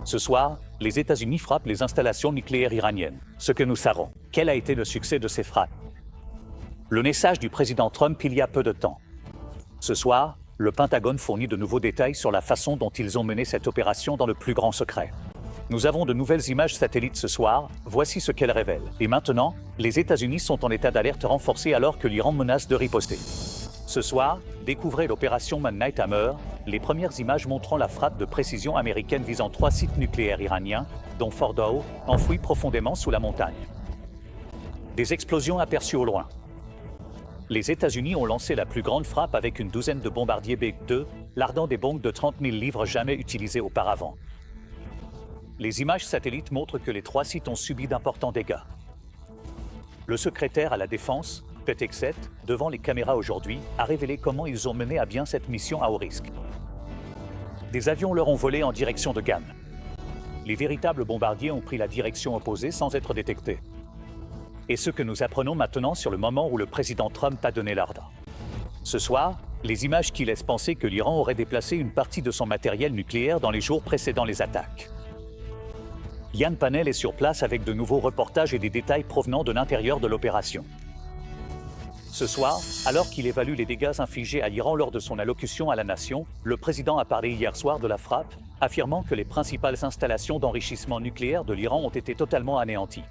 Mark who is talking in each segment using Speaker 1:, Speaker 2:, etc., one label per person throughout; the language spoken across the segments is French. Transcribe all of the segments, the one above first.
Speaker 1: Ce soir, les États-Unis frappent les installations nucléaires iraniennes. Ce que nous savons, quel a été le succès de ces frappes? Le message du président Trump il y a peu de temps. Ce soir, le Pentagone fournit de nouveaux détails sur la façon dont ils ont mené cette opération dans le plus grand secret. Nous avons de nouvelles images satellites ce soir, voici ce qu'elles révèlent. Et maintenant, les États-Unis sont en état d'alerte renforcé alors que l'Iran menace de riposter. Ce soir, découvrez l'opération Midnight Hammer, les premières images montrant la frappe de précision américaine visant 3 sites nucléaires iraniens, dont Fordow, enfouis profondément sous la montagne. Des explosions aperçues au loin. Les États-Unis ont lancé la plus grande frappe avec une douzaine de bombardiers B-2, lardant des bombes de 30 000 livres jamais utilisées auparavant. Les images satellites montrent que les 3 sites ont subi d'importants dégâts. Le secrétaire à la Défense, Pete Hegseth, devant les caméras aujourd'hui, a révélé comment ils ont mené à bien cette mission à haut risque. Des avions leur ont volé en direction de Cannes. Les véritables bombardiers ont pris la direction opposée sans être détectés. Et ce que nous apprenons maintenant sur le moment où le président Trump a donné l'ordre. Ce soir, les images qui laissent penser que l'Iran aurait déplacé une partie de son matériel nucléaire dans les jours précédant les attaques. Yann Panel est sur place avec de nouveaux reportages et des détails provenant de l'intérieur de l'opération. Ce soir, alors qu'il évalue les dégâts infligés à l'Iran lors de son allocution à la nation, le président a parlé hier soir de la frappe, affirmant que les principales installations d'enrichissement nucléaire de l'Iran ont été totalement anéanties.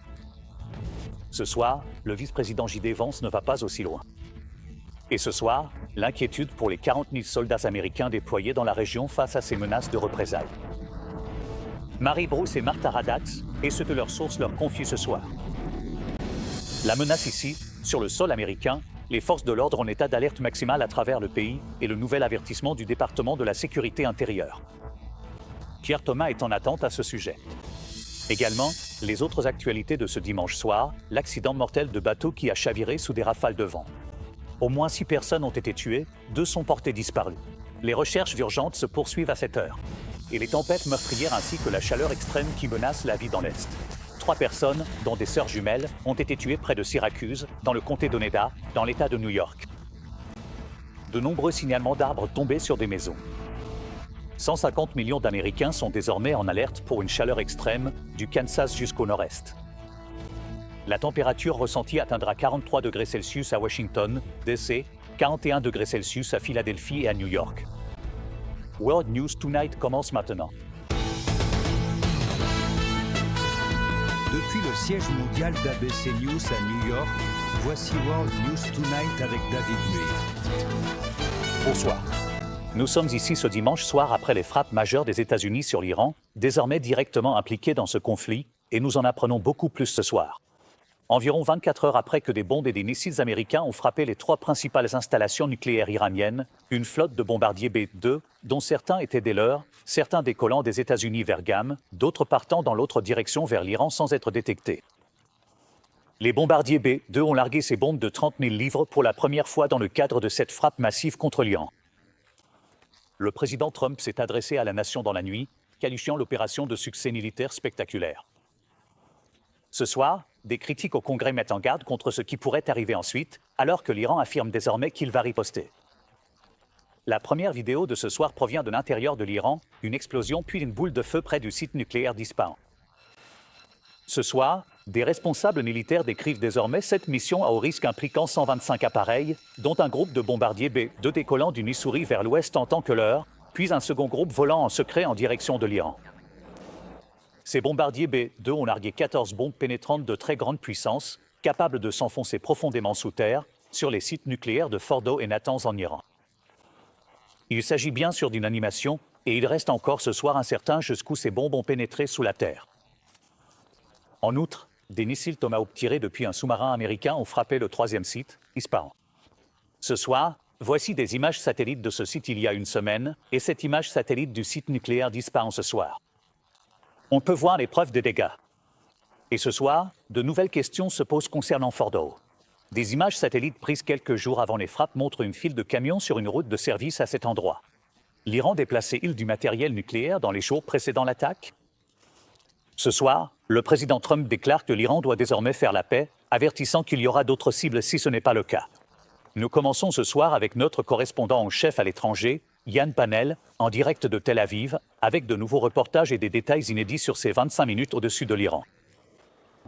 Speaker 1: Ce soir, le vice-président J.D. Vance ne va pas aussi loin. Et ce soir, l'inquiétude pour les 40 000 soldats américains déployés dans la région face à ces menaces de représailles. Mary Bruce et Martha Raddatz, et ce que leurs sources leur confient ce soir. La menace ici, sur le sol américain, les forces de l'ordre en état d'alerte maximale à travers le pays et le nouvel avertissement du département de la sécurité intérieure. Pierre Thomas est en attente à ce sujet. Également, les autres actualités de ce dimanche soir, l'accident mortel de bateau qui a chaviré sous des rafales de vent. Au moins 6 personnes ont été tuées, 2 sont portées disparues. Les recherches urgentes se poursuivent à cette heure. Et les tempêtes meurtrières ainsi que la chaleur extrême qui menace la vie dans l'Est. 3 personnes, dont des sœurs jumelles, ont été tuées près de Syracuse, dans le comté d'Oneida, dans l'État de New York. De nombreux signalements d'arbres tombés sur des maisons. 150 millions d'Américains sont désormais en alerte pour une chaleur extrême, du Kansas jusqu'au nord-est. La température ressentie atteindra 43 degrés Celsius à Washington, D.C., 41 degrés Celsius à Philadelphie et à New York. World News Tonight commence maintenant.
Speaker 2: Depuis le siège mondial d'ABC News à New York, voici World News Tonight avec David Muir.
Speaker 1: Bonsoir. Nous sommes ici ce dimanche soir après les frappes majeures des États-Unis sur l'Iran, désormais directement impliqué dans ce conflit, et nous en apprenons beaucoup plus ce soir. Environ 24 heures après que des bombes et des missiles américains ont frappé les 3 principales installations nucléaires iraniennes, une flotte de bombardiers B-2, dont certains étaient des leurs, certains décollant des États-Unis vers Guam, d'autres partant dans l'autre direction vers l'Iran sans être détectés. Les bombardiers B-2 ont largué ces bombes de 30 000 livres pour la première fois dans le cadre de cette frappe massive contre l'Iran. Le président Trump s'est adressé à la nation dans la nuit, qualifiant l'opération de succès militaire spectaculaire. Ce soir, des critiques au Congrès mettent en garde contre ce qui pourrait arriver ensuite, alors que l'Iran affirme désormais qu'il va riposter. La première vidéo de ce soir provient de l'intérieur de l'Iran, une explosion puis une boule de feu près du site nucléaire d'Ispahan. Ce soir, des responsables militaires décrivent désormais cette mission à haut risque impliquant 125 appareils, dont un groupe de bombardiers B-2 décollant du Missouri vers l'ouest en tant que leur, puis un second groupe volant en secret en direction de l'Iran. Ces bombardiers B-2 ont largué 14 bombes pénétrantes de très grande puissance, capables de s'enfoncer profondément sous terre, sur les sites nucléaires de Fordow et Natanz en Iran. Il s'agit bien sûr d'une animation, et il reste encore ce soir incertain jusqu'où ces bombes ont pénétré sous la terre. En outre, des missiles Tomahawk tirés depuis un sous-marin américain ont frappé le 3e site, Ispahan. Ce soir, voici des images satellites de ce site il y a une semaine, et cette image satellite du site nucléaire d'Ispahan ce soir. On peut voir les preuves des dégâts. Et ce soir, de nouvelles questions se posent concernant Fordow. Des images satellites prises quelques jours avant les frappes montrent une file de camions sur une route de service à cet endroit. L'Iran déplaçait-il du matériel nucléaire dans les jours précédant l'attaque? Ce soir, le président Trump déclare que l'Iran doit désormais faire la paix, avertissant qu'il y aura d'autres cibles si ce n'est pas le cas. Nous commençons ce soir avec notre correspondant en chef à l'étranger, Yann Panel, en direct de Tel Aviv, avec de nouveaux reportages et des détails inédits sur ces 25 minutes au-dessus de l'Iran.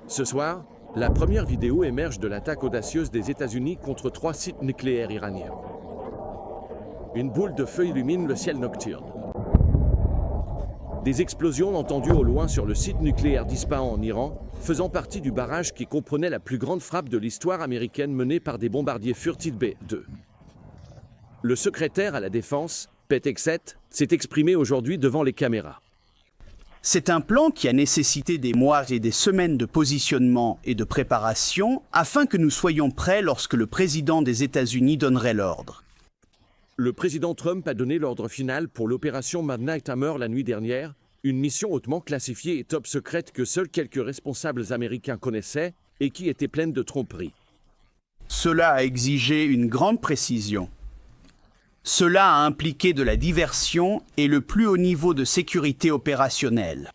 Speaker 3: Ce soir, la première vidéo émerge de l'attaque audacieuse des États-Unis contre 3 sites nucléaires iraniens. Une boule de feu illumine le ciel nocturne. Des explosions entendues au loin sur le site nucléaire d'Ispahan en Iran, faisant partie du barrage qui comprenait la plus grande frappe de l'histoire américaine menée par des bombardiers furtifs B-2. Le secrétaire à la Défense, Pete Hegseth, s'est exprimé aujourd'hui devant les caméras.
Speaker 4: C'est un plan qui a nécessité des mois et des semaines de positionnement et de préparation afin que nous soyons prêts lorsque le président des États-Unis donnerait l'ordre.
Speaker 3: Le président Trump a donné l'ordre final pour l'opération Midnight Hammer la nuit dernière, une mission hautement classifiée et top secrète que seuls quelques responsables américains connaissaient et qui était pleine de tromperies.
Speaker 4: Cela a exigé une grande précision. Cela a impliqué de la diversion et le plus haut niveau de sécurité opérationnelle.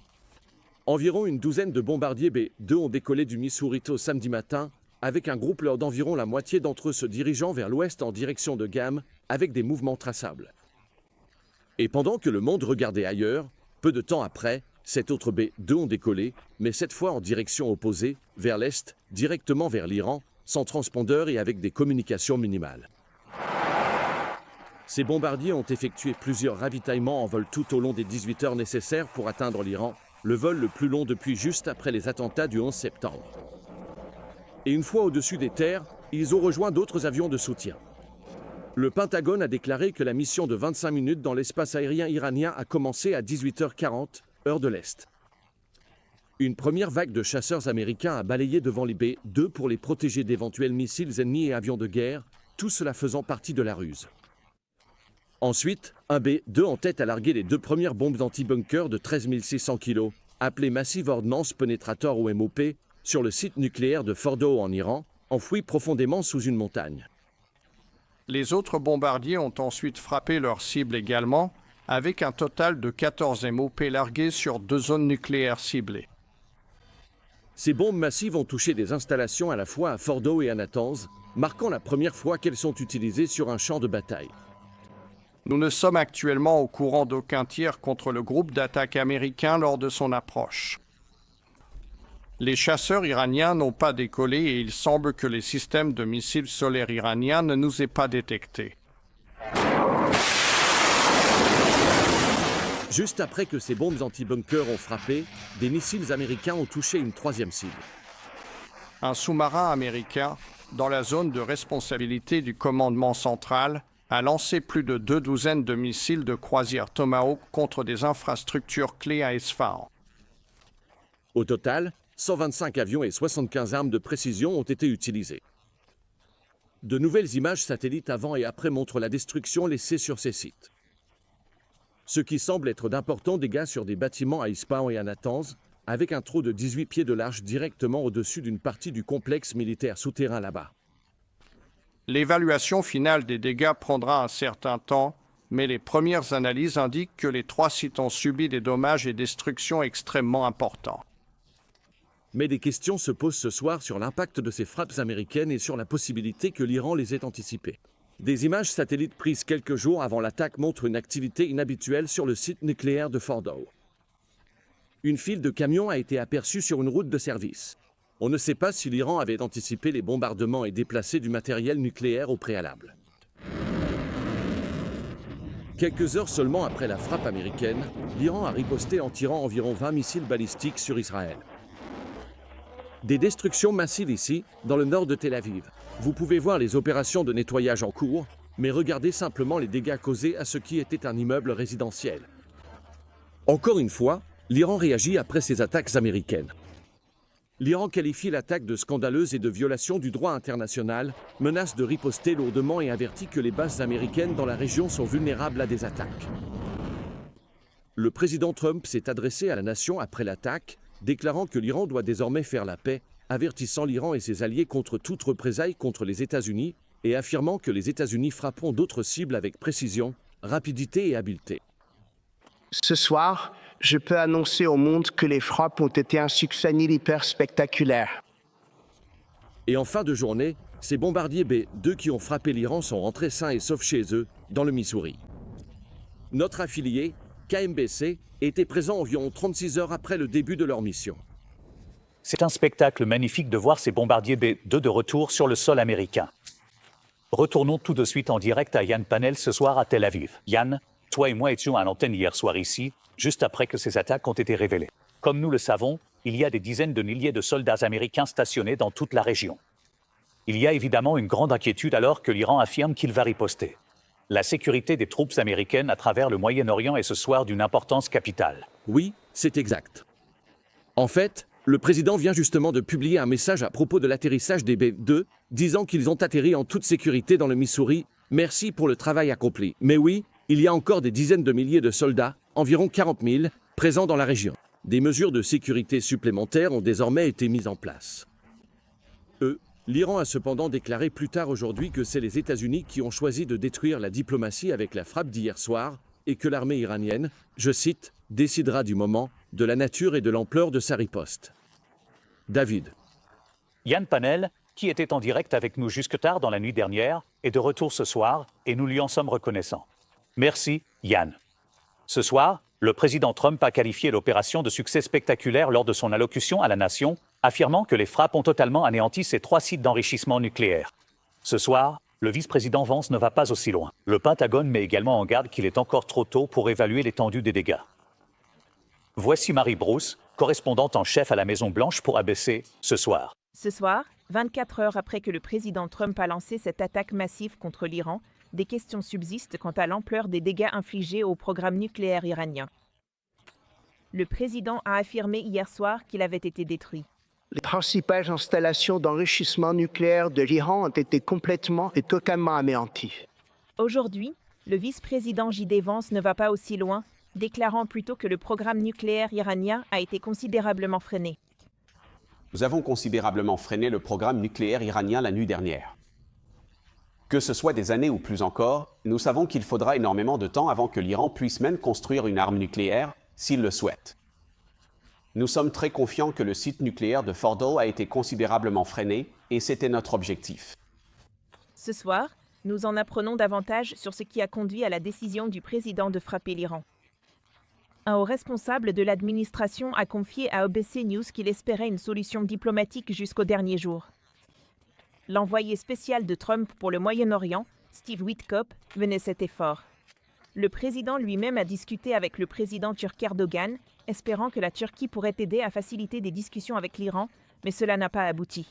Speaker 3: Environ une douzaine de bombardiers B-2 ont décollé du Missouri tôt samedi matin, avec un groupe lourd d'environ la moitié d'entre eux se dirigeant vers l'ouest en direction de Guam, avec des mouvements traçables. Et pendant que le monde regardait ailleurs, peu de temps après, 7 autres B-2 ont décollé, mais cette fois en direction opposée, vers l'est, directement vers l'Iran, sans transpondeur et avec des communications minimales. Ces bombardiers ont effectué plusieurs ravitaillements en vol tout au long des 18 heures nécessaires pour atteindre l'Iran, le vol le plus long depuis juste après les attentats du 11 septembre. Et une fois au-dessus des terres, ils ont rejoint d'autres avions de soutien. Le Pentagone a déclaré que la mission de 25 minutes dans l'espace aérien iranien a commencé à 18h40, heure de l'Est. Une première vague de chasseurs américains a balayé devant les B-2 pour les protéger d'éventuels missiles ennemis et avions de guerre, tout cela faisant partie de la ruse. Ensuite, un B-2 en tête a largué les 2 premières bombes anti-bunker de 13 600 kg, appelées Massive Ordnance Penetrator ou MOP, sur le site nucléaire de Fordow en Iran, enfoui profondément sous une montagne.
Speaker 5: Les autres bombardiers ont ensuite frappé leur cible également, avec un total de 14 MOP largués sur 2 zones nucléaires ciblées.
Speaker 3: Ces bombes massives ont touché des installations à la fois à Fordow et à Natanz, marquant la première fois qu'elles sont utilisées sur un champ de bataille.
Speaker 5: Nous ne sommes actuellement au courant d'aucun tir contre le groupe d'attaque américain lors de son approche. Les chasseurs iraniens n'ont pas décollé et il semble que les systèmes de missiles solaires iraniens ne nous aient pas détectés.
Speaker 3: Juste après que ces bombes anti-bunker ont frappé, des missiles américains ont touché une 3e cible.
Speaker 5: Un sous-marin américain, dans la zone de responsabilité du commandement central, a lancé plus de 2 douzaines de missiles de croisière Tomahawk contre des infrastructures clés à Isfahan.
Speaker 3: Au total, 125 avions et 75 armes de précision ont été utilisées. De nouvelles images satellites avant et après montrent la destruction laissée sur ces sites. Ce qui semble être d'importants dégâts sur des bâtiments à Ispahan et à Natanz, avec un trou de 18 pieds de large directement au-dessus d'une partie du complexe militaire souterrain là-bas.
Speaker 5: L'évaluation finale des dégâts prendra un certain temps, mais les premières analyses indiquent que les 3 sites ont subi des dommages et destructions extrêmement importants.
Speaker 3: Mais des questions se posent ce soir sur l'impact de ces frappes américaines et sur la possibilité que l'Iran les ait anticipées. Des images satellites prises quelques jours avant l'attaque montrent une activité inhabituelle sur le site nucléaire de Fordow. Une file de camions a été aperçue sur une route de service. On ne sait pas si l'Iran avait anticipé les bombardements et déplacé du matériel nucléaire au préalable. Quelques heures seulement après la frappe américaine, l'Iran a riposté en tirant environ 20 missiles balistiques sur Israël. Des destructions massives ici, dans le nord de Tel Aviv. Vous pouvez voir les opérations de nettoyage en cours, mais regardez simplement les dégâts causés à ce qui était un immeuble résidentiel. Encore une fois, l'Iran réagit après ces attaques américaines. L'Iran qualifie l'attaque de scandaleuse et de violation du droit international, menace de riposter lourdement et avertit que les bases américaines dans la région sont vulnérables à des attaques. Le président Trump s'est adressé à la nation après l'attaque, déclarant que l'Iran doit désormais faire la paix, avertissant l'Iran et ses alliés contre toute représaille contre les États-Unis et affirmant que les États-Unis frapperont d'autres cibles avec précision, rapidité et habileté.
Speaker 6: Ce soir, je peux annoncer au monde que les frappes ont été un succès militaire spectaculaire.
Speaker 3: Et en fin de journée, ces bombardiers B-2 qui ont frappé l'Iran sont rentrés sains et saufs chez eux, dans le Missouri. Notre affilié, KMBC, était présent environ 36 heures après le début de leur mission.
Speaker 1: C'est un spectacle magnifique de voir ces bombardiers B-2 de retour sur le sol américain. Retournons tout de suite en direct à Yann Panel ce soir à Tel Aviv. Yann, toi et moi étions à l'antenne hier soir ici, juste après que ces attaques ont été révélées. Comme nous le savons, il y a des dizaines de milliers de soldats américains stationnés dans toute la région. Il y a évidemment une grande inquiétude alors que l'Iran affirme qu'il va riposter. La sécurité des troupes américaines à travers le Moyen-Orient est ce soir d'une importance capitale.
Speaker 3: Oui, c'est exact. En fait, le président vient justement de publier un message à propos de l'atterrissage des B-2, disant qu'ils ont atterri en toute sécurité dans le Missouri. Merci pour le travail accompli. Mais oui, il y a encore des dizaines de milliers de soldats, environ 40 000, présents dans la région. Des mesures de sécurité supplémentaires ont désormais été mises en place. L'Iran a cependant déclaré plus tard aujourd'hui que c'est les États-Unis qui ont choisi de détruire la diplomatie avec la frappe d'hier soir et que l'armée iranienne, je cite, décidera du moment, de la nature et de l'ampleur de sa riposte. David.
Speaker 1: Yann Panel, qui était en direct avec nous jusque tard dans la nuit dernière, est de retour ce soir et nous lui en sommes reconnaissants. Merci, Yann. Ce soir, le président Trump a qualifié l'opération de succès spectaculaire lors de son allocution à la nation, affirmant que les frappes ont totalement anéanti ces 3 sites d'enrichissement nucléaire. Ce soir, le vice-président Vance ne va pas aussi loin. Le Pentagone met également en garde qu'il est encore trop tôt pour évaluer l'étendue des dégâts. Voici Marie Bruce, correspondante en chef à la Maison-Blanche pour ABC, ce soir.
Speaker 7: Ce soir, 24 heures après que le président Trump a lancé cette attaque massive contre l'Iran, des questions subsistent quant à l'ampleur des dégâts infligés au programme nucléaire iranien. Le président a affirmé hier soir qu'il avait été détruit.
Speaker 6: Les principales installations d'enrichissement nucléaire de l'Iran ont été complètement et totalement anéanties.
Speaker 7: Aujourd'hui, le vice-président J.D. Vance ne va pas aussi loin, déclarant plutôt que le programme nucléaire iranien a été considérablement freiné.
Speaker 8: Nous avons considérablement freiné le programme nucléaire iranien la nuit dernière. Que ce soit des années ou plus encore, nous savons qu'il faudra énormément de temps avant que l'Iran puisse même construire une arme nucléaire, s'il le souhaite. Nous sommes très confiants que le site nucléaire de Fordow a été considérablement freiné, et c'était notre objectif.
Speaker 7: Ce soir, nous en apprenons davantage sur ce qui a conduit à la décision du président de frapper l'Iran. Un haut responsable de l'administration a confié à ABC News qu'il espérait une solution diplomatique jusqu'au dernier jour. L'envoyé spécial de Trump pour le Moyen-Orient, Steve Witkoff, menait cet effort. Le président lui-même a discuté avec le président turc Erdogan, espérant que la Turquie pourrait aider à faciliter des discussions avec l'Iran, mais cela n'a pas abouti.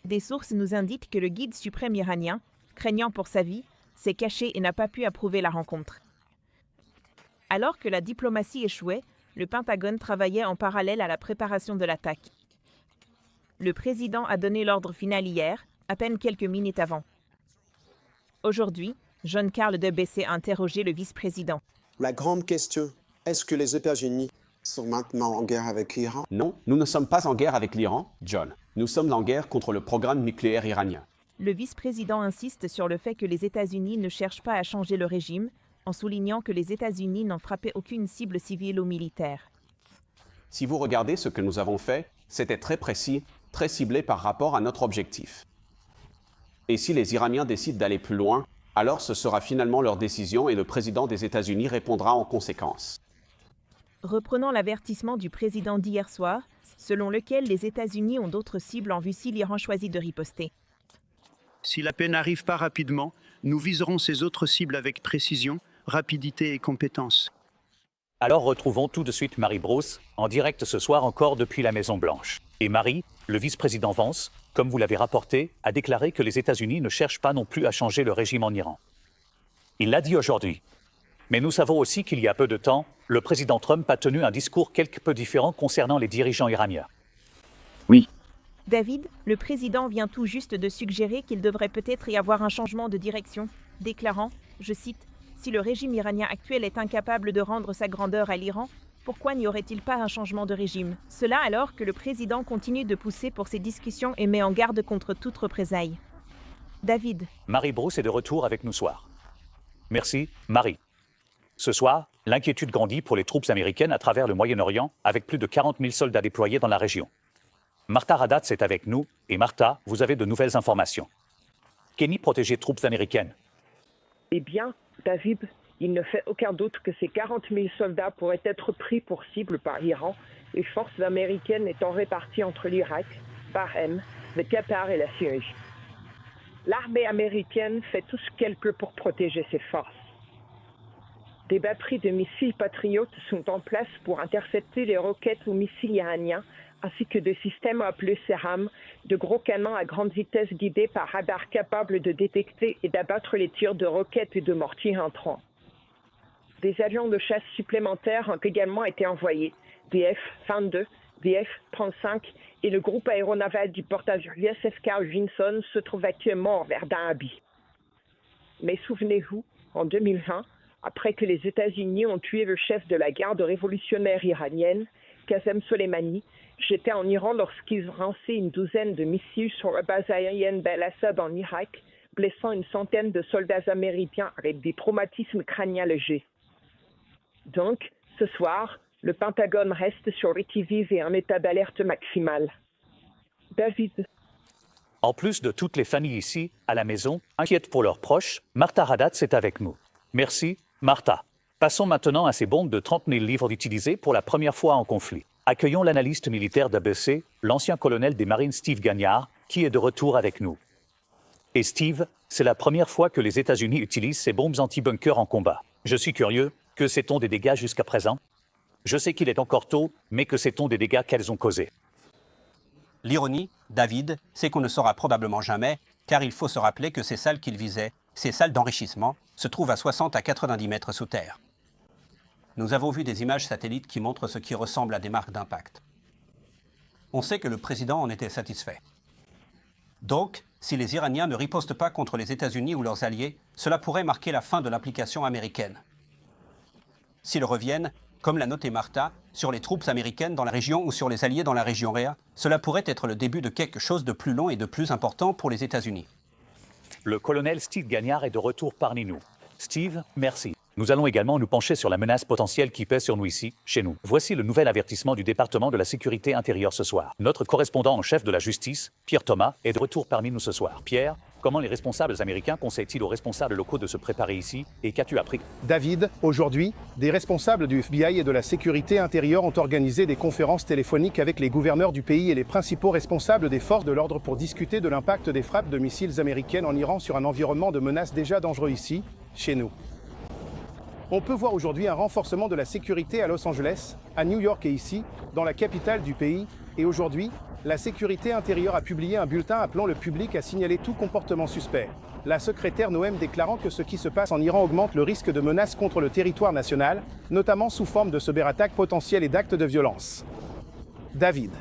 Speaker 7: Des sources nous indiquent que le guide suprême iranien, craignant pour sa vie, s'est caché et n'a pas pu approuver la rencontre. Alors que la diplomatie échouait, le Pentagone travaillait en parallèle à la préparation de l'attaque. Le président a donné l'ordre final hier, à peine quelques minutes avant. Aujourd'hui, John Carl de BC a interrogé le vice-président.
Speaker 9: La grande question, est-ce que les États-Unis sont maintenant en guerre avec l'Iran?
Speaker 8: Non, nous ne sommes pas en guerre avec l'Iran, John. Nous sommes en guerre contre le programme nucléaire iranien.
Speaker 7: Le vice-président insiste sur le fait que les États-Unis ne cherchent pas à changer le régime, en soulignant que les États-Unis n'ont frappé aucune cible civile ou militaire.
Speaker 8: Si vous regardez ce que nous avons fait, c'était très précis, très ciblé par rapport à notre objectif. Et si les Iraniens décident d'aller plus loin, alors ce sera finalement leur décision et le président des États-Unis répondra en conséquence.
Speaker 7: Reprenant l'avertissement du président d'hier soir, selon lequel les États-Unis ont d'autres cibles en vue si l'Iran choisit de riposter.
Speaker 4: Si la paix n'arrive pas rapidement, nous viserons ces autres cibles avec précision, rapidité et compétence.
Speaker 1: Alors retrouvons tout de suite Marie Bruce, en direct ce soir encore depuis la Maison-Blanche. Et Marie, le vice-président Vance, comme vous l'avez rapporté, a déclaré que les États-Unis ne cherchent pas non plus à changer le régime en Iran. Il l'a dit aujourd'hui. Mais nous savons aussi qu'il y a peu de temps, le président Trump a tenu un discours quelque peu différent concernant les dirigeants iraniens.
Speaker 10: Oui.
Speaker 7: David, le président vient tout juste de suggérer qu'il devrait peut-être y avoir un changement de direction, déclarant, je cite, « Si le régime iranien actuel est incapable de rendre sa grandeur à l'Iran, pourquoi n'y aurait-il pas un changement de régime ?» Cela alors que le président continue de pousser pour ces discussions et met en garde contre toute représaille. David.
Speaker 1: Marie Bruce est de retour avec nous ce soir. Merci, Marie. Ce soir, l'inquiétude grandit pour les troupes américaines à travers le Moyen-Orient, avec plus de 40 000 soldats déployés dans la région. Martha Radatz est avec nous, et Martha, vous avez de nouvelles informations. Kenny protège les troupes américaines.
Speaker 11: Eh bien, David,
Speaker 10: Il ne fait aucun doute que ces 40 000 soldats pourraient être pris pour cible par l'Iran, les forces américaines étant réparties entre l'Irak, Bahreïn, le Qatar et la Syrie. L'armée américaine fait tout ce qu'elle peut pour protéger ses forces. Des batteries de missiles patriotes sont en place pour intercepter les roquettes ou missiles iraniens, ainsi que des systèmes appelés SERAM, de gros canons à grande vitesse guidés par radar capables de détecter et d'abattre les tirs de roquettes et de mortiers entrants. Des avions de chasse supplémentaires ont également été envoyés, des F-22, des F-35 et le groupe aéronaval du porte-avions USS Carl Vinson se trouve actuellement en Verdun-Abbey. Mais souvenez-vous, en 2020, après que les États-Unis ont tué le chef de la garde révolutionnaire iranienne, Qasem Soleimani, j'étais en Iran lorsqu'ils ont lancé une douzaine de missiles sur la base aérienne Bel-Assad en Irak, blessant une centaine de soldats américains avec des traumatismes crâniens légers. Donc, ce soir, le Pentagone reste sur le qui-vive et en état d'alerte maximale. David.
Speaker 1: En plus de toutes les familles ici, à la maison, inquiètes pour leurs proches, Martha Haddad est avec nous. Merci, Martha. Passons maintenant à ces bombes de 30 000 livres utilisées pour la première fois en conflit. Accueillons l'analyste militaire d'ABC, l'ancien colonel des Marines Steve Gagnard, qui est de retour avec nous. Et Steve, c'est la première fois que les États-Unis utilisent ces bombes anti-bunker en combat. Je suis curieux, que sait-on des dégâts jusqu'à présent? Je sais qu'il est encore tôt, mais que sait-on des dégâts qu'elles ont causés?
Speaker 11: L'ironie, David, c'est qu'on ne saura probablement jamais, car il faut se rappeler que ces salles qu'il visait, ces salles d'enrichissement, se trouvent à 60 à 90 mètres sous terre. Nous avons vu des images satellites qui montrent ce qui ressemble à des marques d'impact. On sait que le président en était satisfait. Donc, si les Iraniens ne ripostent pas contre les États-Unis ou leurs alliés, cela pourrait marquer la fin de l'application américaine. S'ils reviennent, comme l'a noté Martha, sur les troupes américaines dans la région ou sur les alliés dans la région Réa, cela pourrait être le début de quelque chose de plus long et de plus important pour les États-Unis.
Speaker 1: Le colonel Steve Gagnard est de retour parmi nous. Steve, merci. Nous allons également nous pencher sur la menace potentielle qui pèse sur nous ici, chez nous. Voici le nouvel avertissement du département de la sécurité intérieure ce soir. Notre correspondant en chef de la justice, Pierre Thomas, est de retour parmi nous ce soir. Pierre, comment les responsables américains conseillent-ils aux responsables locaux de se préparer ici et qu'as-tu appris?
Speaker 12: David, aujourd'hui, des responsables du FBI et de la sécurité intérieure ont organisé des conférences téléphoniques avec les gouverneurs du pays et les principaux responsables des forces de l'ordre pour discuter de l'impact des frappes de missiles américaines en Iran sur un environnement de menace déjà dangereux ici, chez nous. On peut voir aujourd'hui un renforcement de la sécurité à Los Angeles, à New York et ici, dans la capitale du pays, et aujourd'hui, la sécurité intérieure a publié un bulletin appelant le public à signaler tout comportement suspect. La secrétaire Noem déclarant que ce qui se passe en Iran augmente le risque de menaces contre le territoire national, notamment sous forme de cyberattaques potentielles et d'actes de violence. David.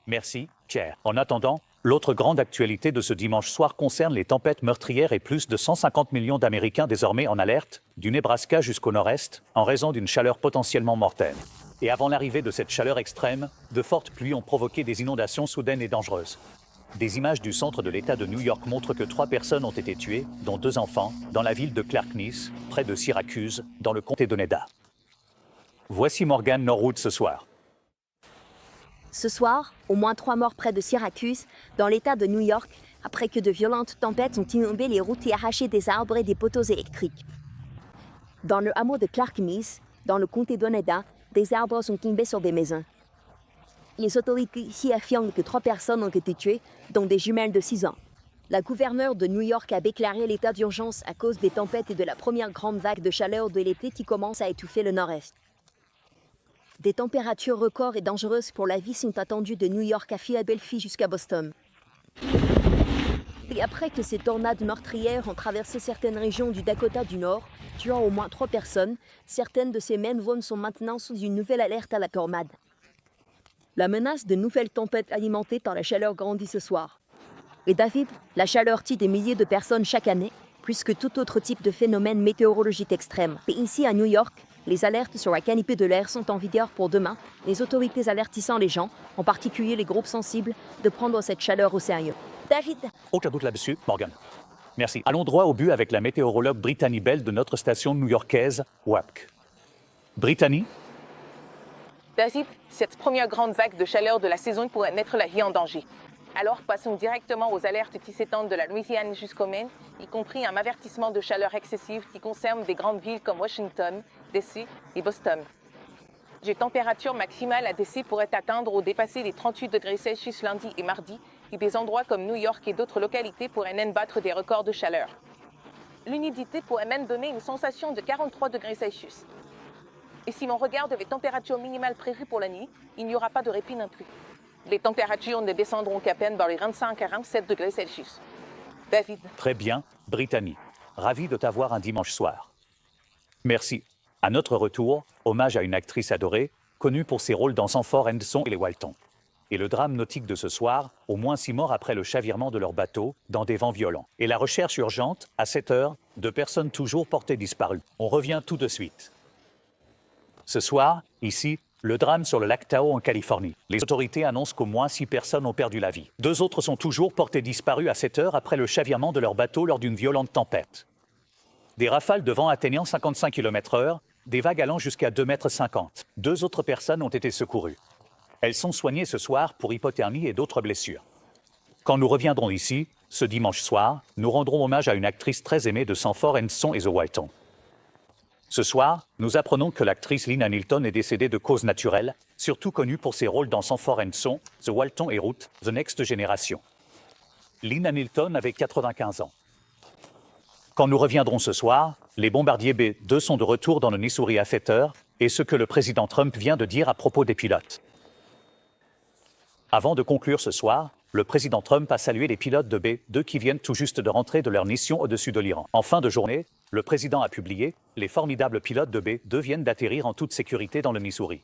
Speaker 1: Merci, Pierre. En attendant, l'autre grande actualité de ce dimanche soir concerne les tempêtes meurtrières et plus de 150 millions d'Américains désormais en alerte, du Nebraska jusqu'au nord-est, en raison d'une chaleur potentiellement mortelle. Et avant l'arrivée de cette chaleur extrême, de fortes pluies ont provoqué des inondations soudaines et dangereuses. Des images du centre de l'État de New York montrent que 3 personnes ont été tuées, dont 2 enfants, dans la ville de Clackamas, près de Syracuse, dans le comté d'Oneida. Voici Morgan Norwood ce soir.
Speaker 13: Ce soir, au moins 3 morts près de Syracuse, dans l'État de New York, après que de violentes tempêtes ont inondé les routes et arraché des arbres et des poteaux électriques. Dans le hameau de Clackamas, dans le comté d'Oneida, des arbres sont tombés sur des maisons. Les autorités ici affirment que 3 personnes ont été tuées, dont des jumelles de 6 ans. La gouverneure de New York a déclaré l'état d'urgence à cause des tempêtes et de la première grande vague de chaleur de l'été qui commence à étouffer le nord-est. Des températures records et dangereuses pour la vie sont attendues de New York à Philadelphie jusqu'à Boston. Et après que ces tornades meurtrières ont traversé certaines régions du Dakota du Nord, tuant au moins 3 personnes, certaines de ces mêmes zones sont maintenant sous une nouvelle alerte à la tornade. La menace de nouvelles tempêtes alimentées par la chaleur grandit ce soir. Et David, la chaleur tue des milliers de personnes chaque année, plus que tout autre type de phénomène météorologique extrême. Et ici à New York, les alertes sur la qualité de l'air sont en vigueur pour demain, les autorités avertissant les gens, en particulier les groupes sensibles, de prendre cette chaleur au sérieux. David.
Speaker 1: Aucun doute là-dessus, Morgan. Merci. Allons droit au but avec la météorologue Brittany Bell de notre station new-yorkaise WAPC. Brittany?
Speaker 14: David, cette première grande vague de chaleur de la saison pourrait mettre la vie en danger. Alors passons directement aux alertes qui s'étendent de la Louisiane jusqu'au Maine, y compris un avertissement de chaleur excessive qui concerne des grandes villes comme Washington, D.C. et Boston. Les températures maximales à D.C. pourraient atteindre ou dépasser les 38 degrés Celsius lundi et mardi, et des endroits comme New York et d'autres localités pourraient même battre des records de chaleur. L'humidité pourrait même donner une sensation de 43 degrés Celsius. Et si l'on regarde les températures minimales prévues pour la nuit, il n'y aura pas de répit non plus. Les températures ne descendront qu'à peine dans les 25 à 27 degrés Celsius. David.
Speaker 1: Très bien, Brittany. Ravi de t'avoir un dimanche soir. Merci. À notre retour, hommage à une actrice adorée, connue pour ses rôles dans Sanford and Son et les Walton. Et le drame nautique de ce soir, au moins 6 morts après le chavirement de leur bateau dans des vents violents. Et la recherche urgente, à 7 heures, de personnes toujours portées disparues. On revient tout de suite. Ce soir, ici, le drame sur le lac Tahoe en Californie. Les autorités annoncent qu'au moins 6 personnes ont perdu la vie. 2 autres sont toujours portées disparues à 7 heures après le chavirement de leur bateau lors d'une violente tempête. Des rafales de vent atteignant 55 km/h, des vagues allant jusqu'à 2,50 m. 2 autres personnes ont été secourues. Elles sont soignées ce soir pour hypothermie et d'autres blessures. Quand nous reviendrons ici, ce dimanche soir, nous rendrons hommage à une actrice très aimée de Sanford and Son et The Walton. Ce soir, nous apprenons que l'actrice Lynn Hamilton est décédée de causes naturelles, surtout connue pour ses rôles dans Sanford and Son, The Walton et Root, The Next Generation. Lynn Hamilton avait 95 ans. Quand nous reviendrons ce soir, les bombardiers B-2 sont de retour dans le Missouri à 7 heures, et ce que le président Trump vient de dire à propos des pilotes. Avant de conclure ce soir, le président Trump a salué les pilotes de B-2 qui viennent tout juste de rentrer de leur mission au-dessus de l'Iran. En fin de journée, le président a publié « Les formidables pilotes de B-2 viennent d'atterrir en toute sécurité dans le Missouri.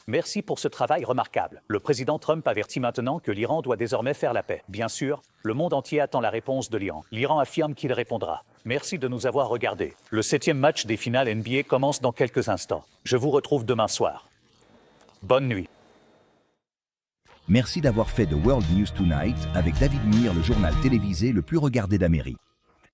Speaker 1: Merci pour ce travail remarquable. » Le président Trump avertit maintenant que l'Iran doit désormais faire la paix. Bien sûr, le monde entier attend la réponse de l'Iran. L'Iran affirme qu'il répondra. Merci de nous avoir regardés. Le 7e match des finales NBA commence dans quelques instants. Je vous retrouve demain soir. Bonne nuit.
Speaker 15: Merci d'avoir fait de World News Tonight avec David Muir, le journal télévisé le plus regardé d'Amérique.